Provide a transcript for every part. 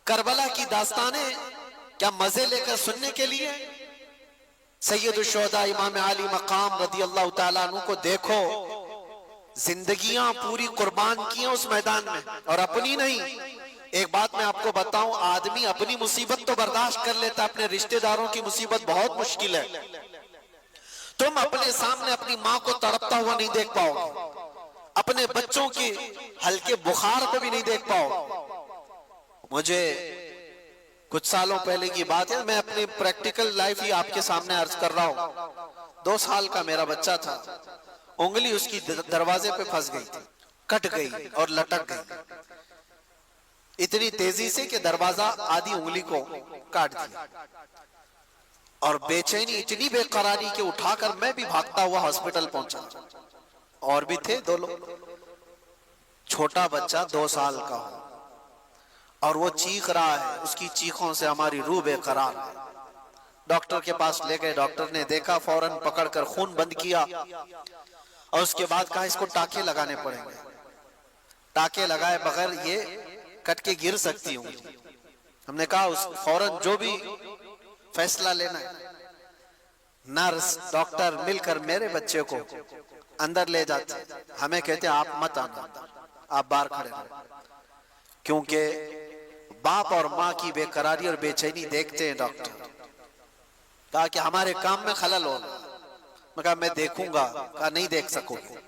کربلا کی داستانیں کیا مزے لے کر سننے کے لیے؟ سید الشہداء امام علی مقام رضی اللہ تعالیٰ عنہ کو دیکھو، زندگیاں پوری قربان کی ہیں اس میدان میں، اور اپنی نہیں۔ ایک بات میں آپ کو بتاؤں، آدمی اپنی مصیبت تو برداشت کر لیتا، اپنے رشتہ داروں کی مصیبت بہت مشکل ہے۔ تم اپنے سامنے اپنی ماں کو تڑپتا ہوا نہیں دیکھ پاؤ گے، اپنے بچوں کی ہلکے بخار کو بھی نہیں دیکھ پاؤ۔ مجھے کچھ سالوں پہلے کی بات ہے، میں اپنی پریکٹیکل لائف ہی آپ کے سامنے عرض کر رہا ہوں۔ 2 سال کا میرا بچہ تھا، انگلی اس کی دروازے پہ پھنس گئی تھی، کٹ گئی اور لٹک گئی اتنی تیزی سے کہ دروازہ آدھی انگلی کو کاٹ دیا، اور بے چینی اتنی بے قراری کہ اٹھا کر میں بھی بھاگتا ہوا ہاسپٹل پہنچا، اور بھی تھے 2 لوگ۔ چھوٹا بچہ 2 سال کا ہو اور وہ چیخ رہا ہے، اس کی چیخوں سے ہماری روح بے قرار ہے۔ ڈاکٹر کے پاس لے گئے، ڈاکٹر نے دیکھا، فوراً پکڑ کر خون بند کیا، اور اس کے بعد کہا اس کو ٹانکے لگانے پڑیں گے، ٹانکے لگائے بغیر یہ کٹ کے گر سکتی ہوں۔ ہم نے کہا فوراً جو بھی فیصلہ لینا ہے۔ نرس ڈاکٹر مل کر میرے بچے کو اندر لے جاتے، ہمیں کہتے آپ مت آنا، آپ باہر کھڑے رہو، کیونکہ باپ اور ماں کی بے قراری اور بے چینی دیکھتے ہیں ڈاکٹر۔ کہا کہ ہمارے کام میں خلل ہوگا، میں کہا میں دیکھوں گا، کہا نہیں دیکھ سکوں گا۔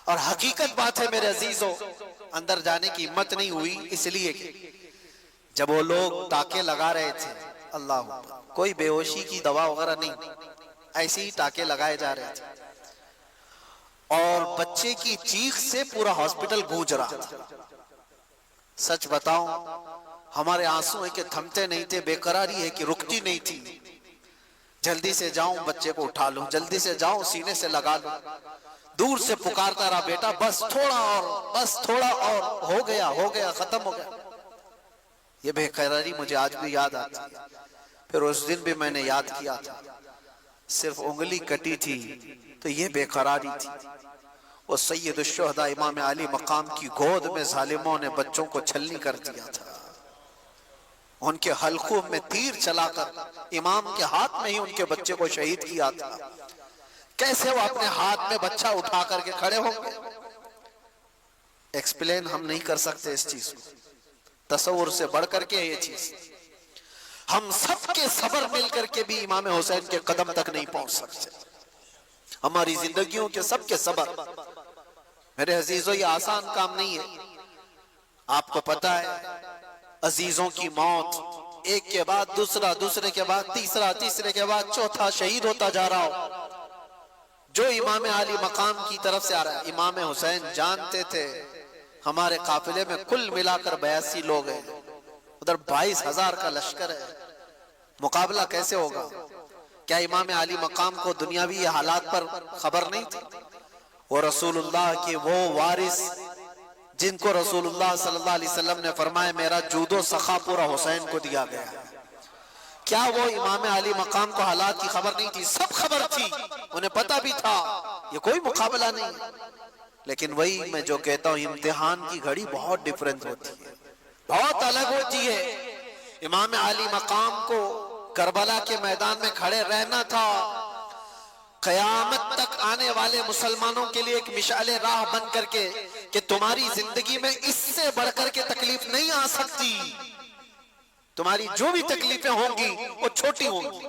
اور حقیقت بات ہے میرے عزیزوں، اندر جانے کی ہمت نہیں ہوئی، اس لیے کہ جب وہ لوگ ٹانکے لگا رہے تھے، اللہ کوئی بے ہوشی کی دوا وغیرہ نہیں، ایسے ہی ٹانکے لگائے جا رہے تھے، اور بچے کی چیخ سے پورا ہاسپٹل گونج رہا تھا۔ سچ بتاؤں ہمارے آنسو ہے کہ تھمتے نہیں تھے، بے قراری ہے کہ رکتی نہیں تھی۔ جلدی سے جاؤں بچے کو اٹھا لوں، جلدی سے جاؤں سینے سے لگا لوں، دور سے پکارتا رہا بیٹا بس تھوڑا اور، بس تھوڑا اور، ہو گیا ہو گیا ختم ہو گیا۔ یہ بے قراری مجھے آج بھی یاد آتی ہے۔ پھر اس دن بھی میں نے یاد کیا تھا، صرف انگلی کٹی تھی تو یہ بے قراری تھی۔ وہ سید الشہداء امام علی مقام کی گود میں ظالموں نے بچوں کو چھلنی کر دیا تھا، ان کے حلقوں میں تیر چلا کر امام کے ہاتھ میں ہی ان کے بچے کو شہید کیا تھا۔ کیسے وہ اپنے ہاتھ میں بچہ اٹھا کر کے کھڑے ہوں گے؟ ایکسپلین ہم نہیں کر سکتے اس چیز کو، تصور سے بڑھ کر کے یہ چیز۔ ہم سب کے صبر مل کر کے بھی امام حسین کے قدم تک نہیں پہنچ سکتے، ہماری زندگیوں کے سب کے صبر۔ میرے عزیزوں یہ آسان کام نہیں ہے، آپ کو پتا ہے عزیزوں کی موت ایک کے بعد دوسرا، دوسرے کے بعد تیسرا، تیسرے کے بعد چوتھا شہید ہوتا جا رہا ہو، جو امام علی مقام کی طرف سے آ رہا ہے۔ امام حسین جانتے تھے ہمارے قافلے میں کل ملا کر 82 لوگ ہیں، ادھر 22,000 کا لشکر ہے، مقابلہ کیسے ہوگا؟ کیا امام علی مقام کو دنیاوی حالات پر خبر نہیں تھی؟ وہ رسول اللہ کے وہ وارث جن کو رسول اللہ صلی اللہ علیہ وسلم نے فرمایا میرا جود و سخا پورا حسین کو دیا گیا ہے، کیا وہ امام علی مقام کو حالات کی خبر نہیں تھی؟ سب خبر تھی، انہیں پتا بھی تھا یہ کوئی مقابلہ نہیں۔ لیکن وہی میں جو کہتا ہوں، امتحان کی گھڑی بہت ڈیفرنٹ ہوتی ہے، بہت الگ ہوتی ہے۔ امام علی مقام کو کربلا کے میدان میں کھڑے رہنا تھا، قیامت تک آنے والے مسلمانوں کے لیے ایک مشعل راہ بن کر کے کہ تمہاری زندگی میں اس سے بڑھ کر کے تکلیف نہیں آ سکتی، تمہاری جو بھی تکلیفیں ہوں گی وہ چھوٹی ہوں گی،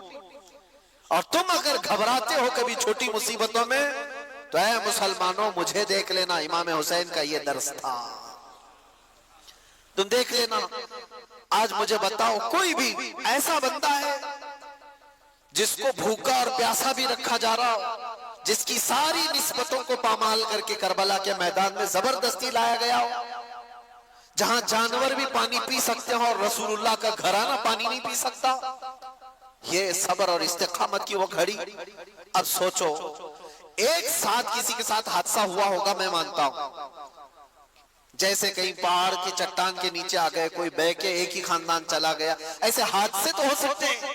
اور تم اگر گھبراتے ہو کبھی چھوٹی مصیبتوں میں تو اے مسلمانوں مجھے دیکھ لینا، امام حسین کا یہ درس تھا، تم دیکھ لینا۔ آج مجھے بتاؤ کوئی بھی ایسا بندہ ہے جس کو بھوکا اور پیاسا بھی رکھا جا رہا ہو، جس کی ساری نسبتوں کو پامال کر کے کربلا کے میدان میں زبردستی لایا گیا ہو، جہاں جانور بھی پانی پی سکتے ہوں اور رسول اللہ کا گھرانہ پانی نہیں پی سکتا؟ یہ صبر اور استقامت کی وہ گھڑی۔ اب سوچو ایک ساتھ کسی کے ساتھ حادثہ ہوا ہوگا، میں مانتا ہوں، جیسے کہیں پہاڑ کی چٹان کے نیچے آ گئے، کوئی بہ کے ایک ہی خاندان چلا گیا، ایسے حادثے تو ہو سکتے ہیں،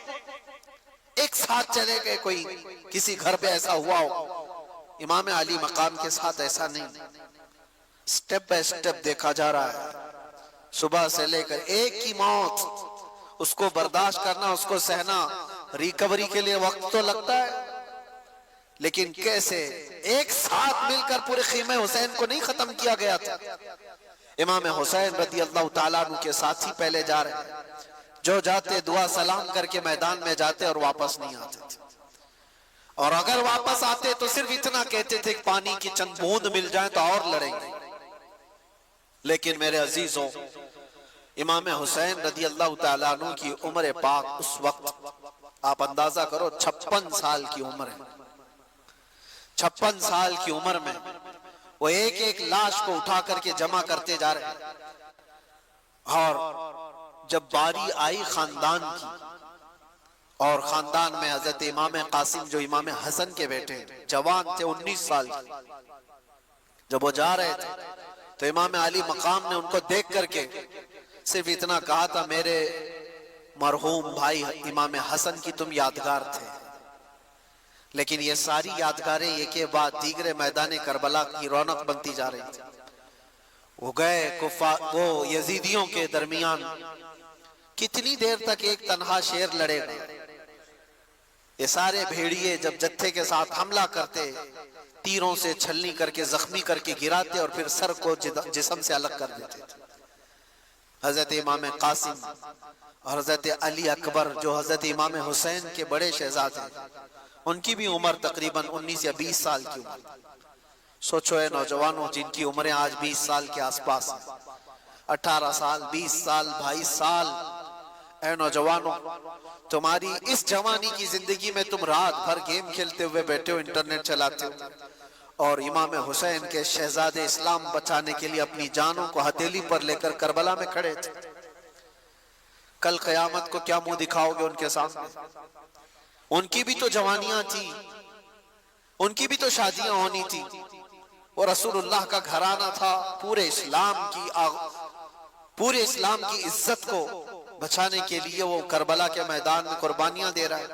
ایک ساتھ چلے گئے، کوئی کسی گھر پہ ایسا ہوا ہو۔ امام علی مقام کے ساتھ ایسا نہیں، سٹیپ بائی سٹیپ دیکھا جا رہا ہے، صبح سے لے کر ایک کی موت، اس کو برداشت کرنا، اس کو سہنا، ریکوری کے لیے وقت تو لگتا ہے، لیکن کیسے ایک ساتھ مل کر پورے خیمہ حسین کو نہیں ختم کیا گیا تھا۔ امام حسین رضی اللہ تعالیٰ عنہ کے ساتھی پہلے جا رہے ہیں، جو جاتے دعا سلام کر کے میدان میں جاتے اور واپس نہیں آتے تھے، اور اگر واپس آتے تو صرف اتنا کہتے تھے کہ پانی کی چند بوند مل جائیں تو اور لڑیں گے۔ لیکن میرے عزیزوں، امام حسین رضی اللہ تعالیٰ عنہ کی عمر پاک اس وقت آپ اندازہ کرو 56 سال کی عمر ہے۔ 56 سال کی عمر میں وہ ایک ایک لاش کو اٹھا کر کے جمع کرتے جا رہے ہیں، اور جب باری آئی خاندان کی، اور خاندان میں حضرت امام قاسم جو امام حسن کے بیٹے جوان تھے 19 سال کے، جب وہ جا رہے تھے تو امام علی مقام نے ان کو دیکھ کر کے صرف اتنا کہا تھا، میرے مرحوم بھائی امام حسن کی تم یادگار تھے۔ لیکن یہ ساری یادگاریں ایک کے بعد دیگر میدان کربلا کی رونق بنتی جا رہی تھی۔ وہ گئے وہ یزیدیوں کے درمیان کتنی دیر تک ایک تنہا شیر لڑے گا؟ یہ سارے بھیڑیے جب جتھے کے ساتھ حملہ کرتے، تیروں سے چھلنی کر کے زخمی کر کے گراتے اور پھر سر کو جسم سے الگ کر دیتے تھے۔ حضرت امام قاسم اور حضرت علی اکبر جو حضرت امام حسین کے بڑے شہزادے ہیں، ان کی بھی عمر تقریباً 19 یا 20 سال کی عمر۔ سوچو اے نوجوانوں جن کی عمریں آج 20 سال کے آس پاس ہیں، 18 سال، 20 سال، 22 سال، اے نوجوانوں تمہاری اس جوانی کی زندگی میں تم رات بھر گیم کھیلتے ہوئے بیٹھے ہو، انٹرنیٹ چلاتے ہو، اور امام حسین کے شہزادے اسلام بچانے کے لیے اپنی جانوں کو ہتھیلی پر لے کر کربلا میں کھڑے تھے۔ کل قیامت کو کیا منہ دکھاؤ گے ان کے سامنے؟ ان کی بھی تو جوانیاں تھی، ان کی بھی تو شادیاں ہونی تھی، وہ رسول اللہ کا گھرانہ تھا، پورے اسلام کی عزت کو بچانے کے لیے وہ کربلا کے میدان میں قربانیاں دے رہا ہے۔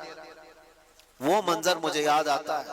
وہ منظر مجھے یاد آتا ہے